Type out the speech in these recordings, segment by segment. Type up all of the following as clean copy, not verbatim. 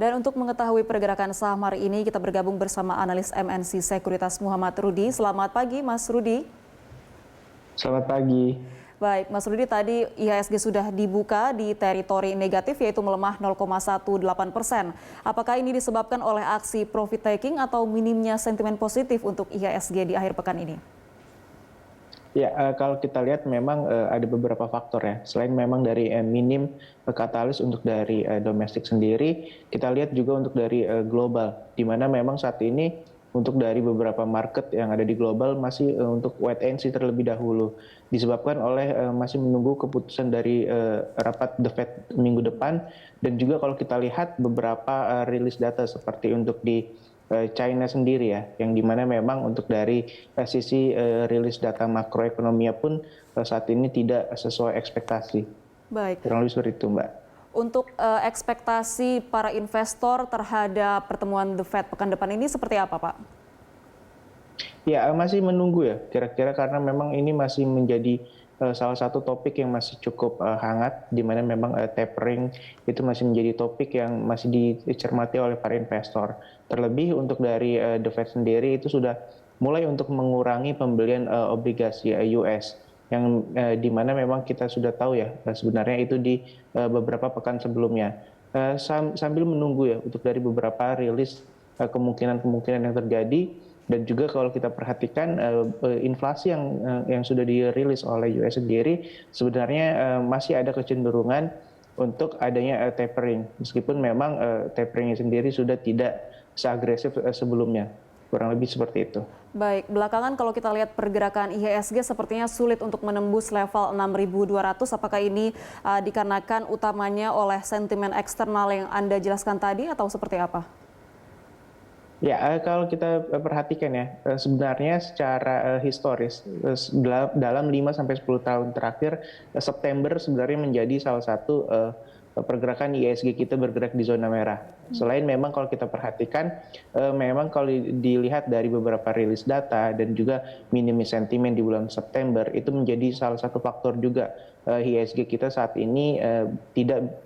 Dan untuk mengetahui pergerakan saham hari ini, kita bergabung bersama analis MNC Sekuritas Muhammad Rudi. Selamat pagi, Mas Rudi. Selamat pagi. Baik, Mas Rudi, tadi IHSG sudah dibuka di teritori negatif, yaitu melemah 0,18%. Apakah ini disebabkan oleh aksi profit taking atau minimnya sentimen positif untuk IHSG di akhir pekan ini? Ya, kalau kita lihat memang ada beberapa faktor ya. Selain memang dari minim katalis untuk dari domestik sendiri, kita lihat juga untuk dari global, di mana memang saat ini untuk dari beberapa market yang ada di global masih untuk wait and see terlebih dahulu, disebabkan oleh masih menunggu keputusan dari rapat The Fed minggu depan, dan juga kalau kita lihat beberapa rilis data seperti untuk di China sendiri ya, yang dimana memang untuk dari sisi rilis data makroekonominya pun saat ini tidak sesuai ekspektasi. Baik. Kurang lebih seperti itu, Mbak. Untuk ekspektasi para investor terhadap pertemuan The Fed pekan depan ini seperti apa, Pak? Ya, masih menunggu ya, kira-kira karena memang ini masih menjadi salah satu topik yang masih cukup hangat, di mana memang tapering itu masih menjadi topik yang masih dicermati oleh para investor. Terlebih untuk dari The Fed sendiri itu sudah mulai untuk mengurangi pembelian obligasi US, yang dimana memang kita sudah tahu ya sebenarnya itu di beberapa pekan sebelumnya. Sambil menunggu ya untuk dari beberapa rilis kemungkinan-kemungkinan yang terjadi, dan juga kalau kita perhatikan inflasi yang sudah dirilis oleh US sendiri sebenarnya masih ada kecenderungan untuk adanya tapering, meskipun memang taperingnya sendiri sudah tidak seagresif sebelumnya. Kurang lebih seperti itu. Baik, belakangan kalau kita lihat pergerakan IHSG sepertinya sulit untuk menembus level 6.200. Apakah ini dikarenakan utamanya oleh sentimen eksternal yang Anda jelaskan tadi atau seperti apa? Ya, kalau kita perhatikan ya, sebenarnya secara historis dalam 5-10 tahun terakhir, September sebenarnya menjadi salah satu pergerakan IHSG kita bergerak di zona merah. Selain memang kalau kita perhatikan, memang kalau dilihat dari beberapa rilis data dan juga minimnya sentimen di bulan September, itu menjadi salah satu faktor juga IHSG kita saat ini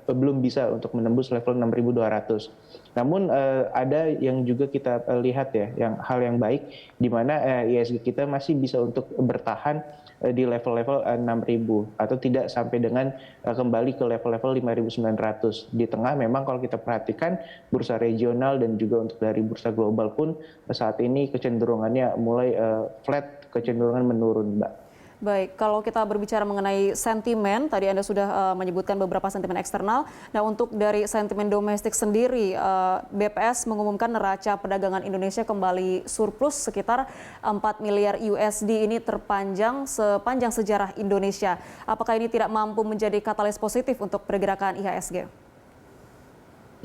belum bisa untuk menembus level 6.200. Namun ada yang juga kita lihat ya, hal yang baik, di mana IHSG kita masih bisa untuk bertahan di level-level 6.000 atau tidak sampai dengan kembali ke level-level 5.900. Di tengah memang kalau kita perhatikan bursa regional dan juga untuk dari bursa global pun saat ini kecenderungannya mulai flat, kecenderungan menurun, Mbak. Baik, kalau kita berbicara mengenai sentimen, tadi Anda sudah menyebutkan beberapa sentimen eksternal. Nah, untuk dari sentimen domestik sendiri, BPS mengumumkan neraca perdagangan Indonesia kembali surplus sekitar 4 miliar USD, ini terpanjang sepanjang sejarah Indonesia. Apakah ini tidak mampu menjadi katalis positif untuk pergerakan IHSG?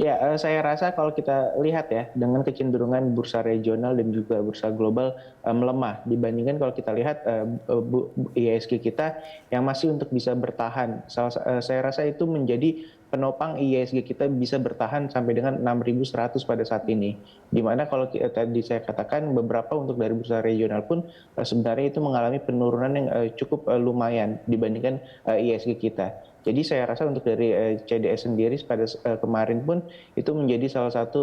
Ya, saya rasa kalau kita lihat ya, dengan kecenderungan bursa regional dan juga bursa global melemah dibandingkan kalau kita lihat IHSG kita yang masih untuk bisa bertahan. Saya rasa itu menjadi penopang IHSG kita bisa bertahan sampai dengan 6.100 pada saat ini. Dimana kalau tadi saya katakan beberapa untuk dari bursa regional pun sebenarnya itu mengalami penurunan yang cukup lumayan dibandingkan IHSG kita. Jadi saya rasa untuk dari CDS sendiri pada kemarin pun itu menjadi salah satu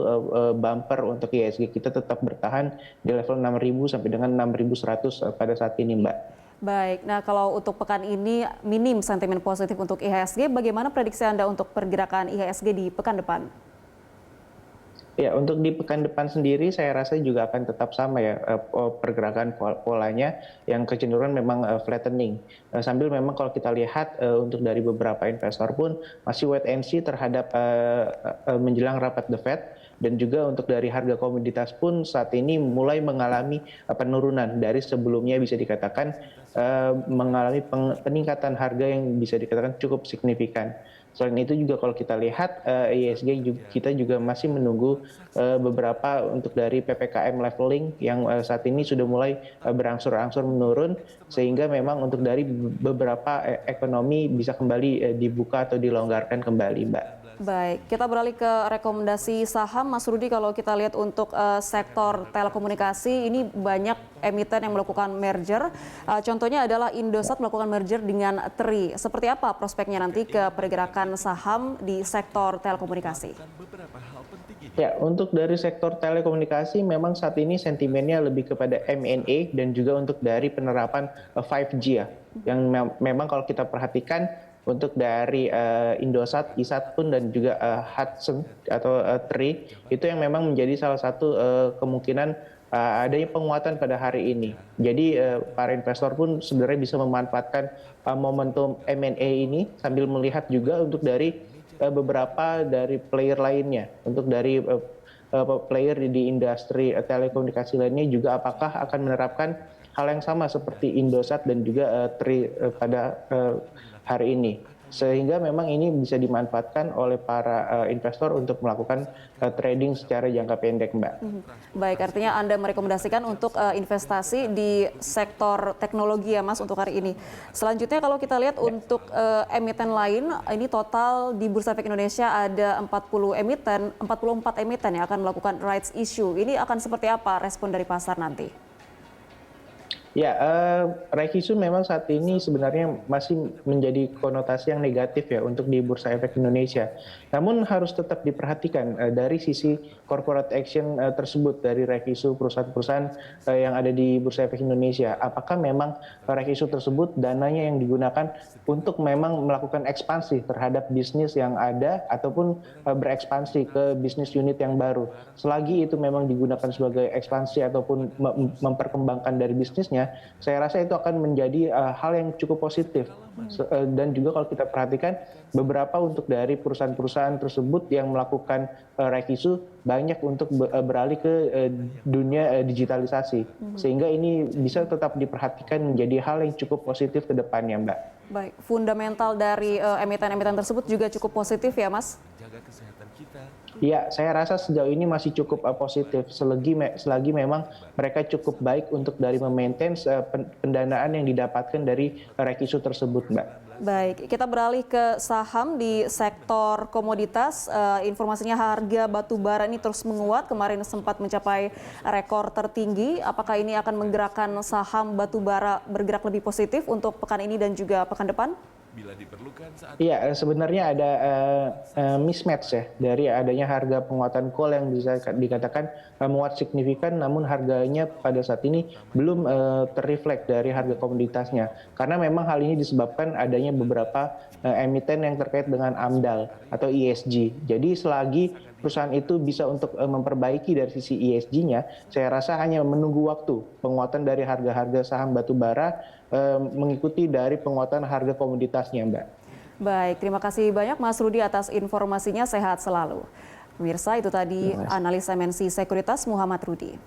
bumper untuk IHSG kita tetap bertahan di level 6.000 sampai dengan 6.100 pada saat ini, Mbak. Baik, nah kalau untuk pekan ini minim sentimen positif untuk IHSG, bagaimana prediksi Anda untuk pergerakan IHSG di pekan depan? Ya, untuk di pekan depan sendiri saya rasa juga akan tetap sama ya pergerakan polanya yang kecenderungan memang flattening. Sambil memang kalau kita lihat untuk dari beberapa investor pun masih wait and see terhadap menjelang rapat The Fed, dan juga untuk dari harga komoditas pun saat ini mulai mengalami penurunan dari sebelumnya, bisa dikatakan mengalami peningkatan harga yang bisa dikatakan cukup signifikan. Selain itu juga kalau kita lihat IHSG kita juga masih menunggu beberapa untuk dari PPKM leveling yang saat ini sudah mulai berangsur-angsur menurun, sehingga memang untuk dari beberapa ekonomi bisa kembali dibuka atau dilonggarkan kembali, Mbak. Baik, kita beralih ke rekomendasi saham, Mas Rudi. Kalau kita lihat untuk sektor telekomunikasi, ini banyak emiten yang melakukan merger. Contohnya adalah Indosat melakukan merger dengan Tri. Seperti apa prospeknya nanti ke pergerakan saham di sektor telekomunikasi? Ya, untuk dari sektor telekomunikasi memang saat ini sentimennya lebih kepada M&A dan juga untuk dari penerapan 5G ya. Yang memang kalau kita perhatikan untuk dari Indosat, Isat pun dan juga Hudson atau Tri itu yang memang menjadi salah satu kemungkinan adanya penguatan pada hari ini. Jadi para investor pun sebenarnya bisa memanfaatkan momentum M&A ini sambil melihat juga untuk dari beberapa dari player lainnya, untuk dari player di industri telekomunikasi lainnya juga apakah akan menerapkan hal yang sama seperti Indosat dan juga Tri pada hari ini. Sehingga memang ini bisa dimanfaatkan oleh para investor untuk melakukan trading secara jangka pendek, Mbak. Baik, artinya Anda merekomendasikan untuk investasi di sektor teknologi ya Mas untuk hari ini. Selanjutnya kalau kita lihat untuk emiten lain, ini total di Bursa Efek Indonesia ada 44 emiten yang akan melakukan rights issue. Ini akan seperti apa respon dari pasar nanti? Ya, rights issue memang saat ini sebenarnya masih menjadi konotasi yang negatif ya untuk di Bursa Efek Indonesia. Namun harus tetap diperhatikan dari sisi corporate action tersebut dari rights issue perusahaan-perusahaan yang ada di Bursa Efek Indonesia. Apakah memang rights issue tersebut dananya yang digunakan untuk memang melakukan ekspansi terhadap bisnis yang ada ataupun berekspansi ke bisnis unit yang baru. Selagi itu memang digunakan sebagai ekspansi ataupun memperkembangkan dari bisnisnya, saya rasa itu akan menjadi hal yang cukup positif. Dan juga kalau kita perhatikan beberapa untuk dari perusahaan-perusahaan tersebut yang melakukan rights issue banyak untuk beralih ke dunia digitalisasi. Sehingga ini bisa tetap diperhatikan menjadi hal yang cukup positif ke depannya, Mbak. Baik, fundamental dari emiten-emiten tersebut juga cukup positif ya Mas? Jaga kesehatan kita. Ya, saya rasa sejauh ini masih cukup positif selagi memang mereka cukup baik untuk dari memaintain pendanaan yang didapatkan dari rights issue tersebut, Mbak. Baik, kita beralih ke saham di sektor komoditas. Informasinya harga batu bara ini terus menguat, kemarin sempat mencapai rekor tertinggi. Apakah ini akan menggerakkan saham batu bara bergerak lebih positif untuk pekan ini dan juga pekan depan? Bila diperlukan saat Iya, sebenarnya ada mismatch ya dari adanya harga penguatan coal yang bisa dikatakan menguat signifikan, namun harganya pada saat ini belum terreflect dari harga komoditasnya. Karena memang hal ini disebabkan adanya beberapa emiten yang terkait dengan AMDAL atau ESG. Jadi selagi perusahaan itu bisa untuk memperbaiki dari sisi ESG-nya, saya rasa hanya menunggu waktu penguatan dari harga-harga saham batubara mengikuti dari penguatan harga komoditasnya, Mbak. Baik, terima kasih banyak Mas Rudi atas informasinya, sehat selalu. Pemirsa, itu tadi analis MNC Sekuritas Muhammad Rudi.